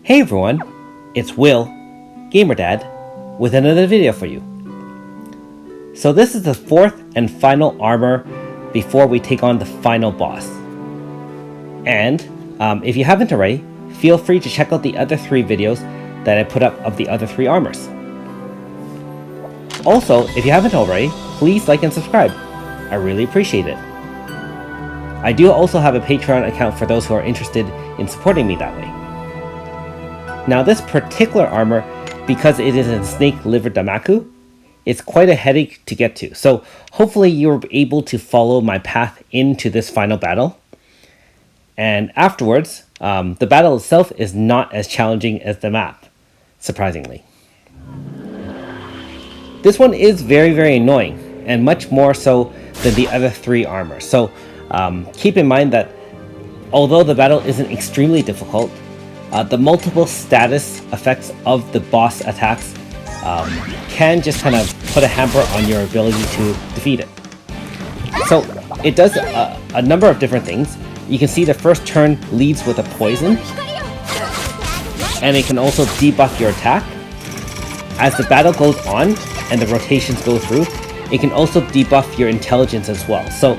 Hey everyone, it's Will, GamerDad, with another video for you. So this is the fourth and final armor before we take on the final boss. And if you haven't already, feel free to check out the other three videos that I put up of the other three armors. Also, if you haven't already, please like and subscribe. I really appreciate it. I do also have a Patreon account for those who are interested in supporting me that way. Now this particular armor, because it is in Snake Liver Damaku, it's quite a headache to get to. So hopefully you're able to follow my path into this final battle. And afterwards, the battle itself is not as challenging as the map, surprisingly. This one is very annoying, and much more so than the other three armors. So keep in mind that although the battle isn't extremely difficult, the multiple status effects of the boss attacks can just kind of put a hamper on your ability to defeat it. So it does a number of different things. You can see the first turn leads with a poison, and it can also debuff your attack. As the battle goes on and the rotations go through, it can also debuff your intelligence as well. So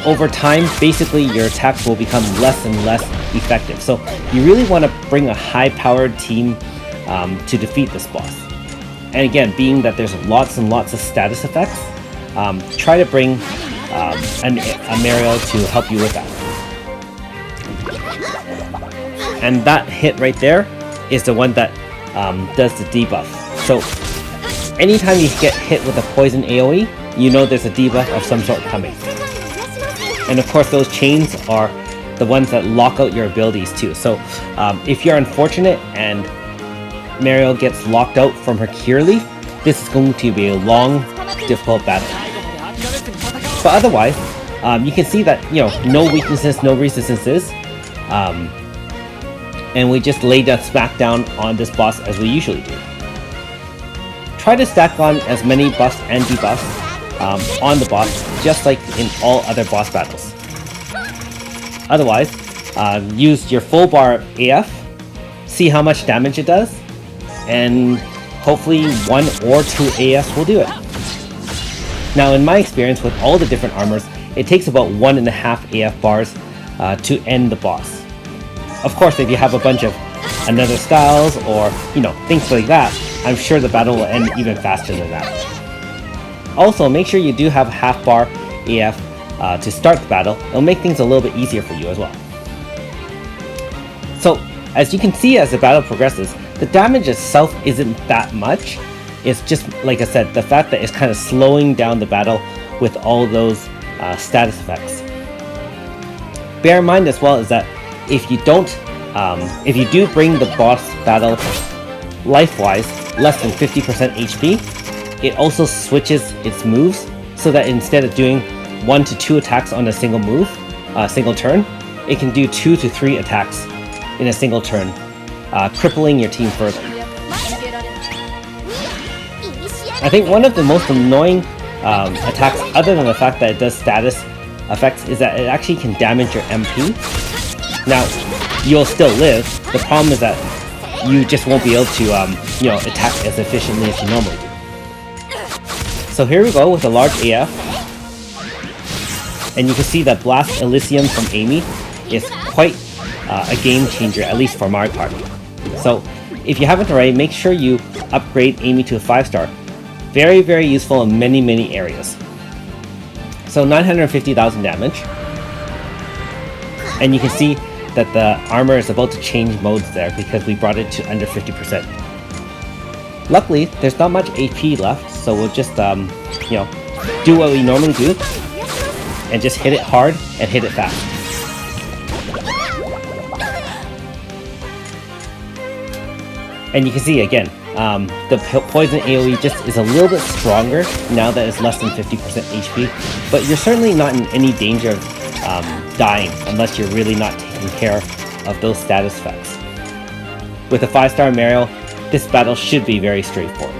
over time, basically your attacks will become less and less effective. So you really want to bring a high-powered team to defeat this boss. And again, being that there's lots and lots of status effects, try to bring a Mario to help you with that. And that hit right there is the one that does the debuff. So anytime you get hit with a poison AoE, you know there's a debuff of some sort coming. And of course those chains are the ones that lock out your abilities too. So if you're unfortunate and Mario gets locked out from her Cure Leaf, this is going to be a long, difficult battle. But otherwise, you can see that, you know, no weaknesses, no resistances. And we just lay down smackdown on this boss as we usually do. Try to stack on as many buffs and debuffs on the boss, just like in all other boss battles. Otherwise, use your full bar AF, see how much damage it does, and hopefully 1 or 2 AFs will do it. Now in my experience with all the different armors, it takes about 1.5 AF bars to end the boss. Of course, if you have a bunch of another styles or, you know, things like that, I'm sure the battle will end even faster than that. Also, make sure you do have a half bar AF to start the battle. It'll make things a little bit easier for you as well. So, as you can see as the battle progresses, the damage itself isn't that much. It's just, like I said, the fact that it's kind of slowing down the battle with all those status effects. Bear in mind as well is that if you do bring the boss battle life-wise less than 50% HP, it also switches its moves so that instead of doing 1 to 2 attacks on a single move, single turn, it can do 2 to 3 attacks in a single turn, crippling your team further. I think one of the most annoying attacks, other than the fact that it does status effects, is that it actually can damage your MP. Now, you'll still live. The problem is that you just won't be able to, you know, attack as efficiently as you normally do. So here we go with a large AF, and you can see that Blast Elysium from Amy is quite a game changer, at least for my part. So if you haven't already, make sure you upgrade Amy to a 5-star. Very useful in many areas. So 950,000 damage, and you can see that the armor is about to change modes there because we brought it to under 50%. Luckily, there's not much HP left, so we'll just, you know, do what we normally do and just hit it hard and hit it fast. And you can see again, the poison AoE just is a little bit stronger now that it's less than 50% HP, but you're certainly not in any danger of dying unless you're really not taking care of those status effects. With a 5-star Mario, this battle should be very straightforward.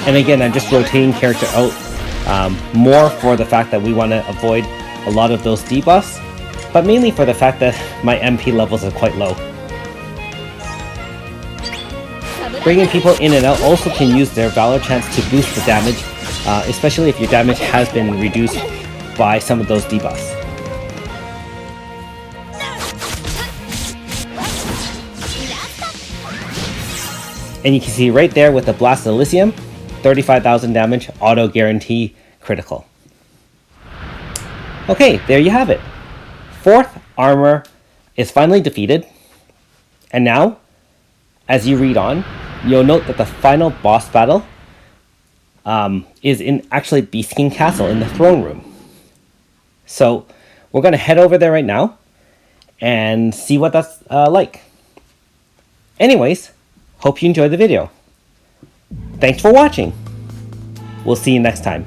And again, I'm just rotating character out more for the fact that we want to avoid a lot of those debuffs, but mainly for the fact that my MP levels are quite low. Bringing people in and out also can use their Valor chants to boost the damage, especially if your damage has been reduced by some of those debuffs. And you can see right there with the Blast Elysium, 35,000 damage, auto guarantee critical. Okay, there you have it. 4th armor is finally defeated. And now, as you read on, you'll note that the final boss battle is in actually Beast King Castle in the throne room. So we're going to head over there right now and see what that's like. Anyways, hope you enjoyed the video. Thanks for watching. We'll see you next time.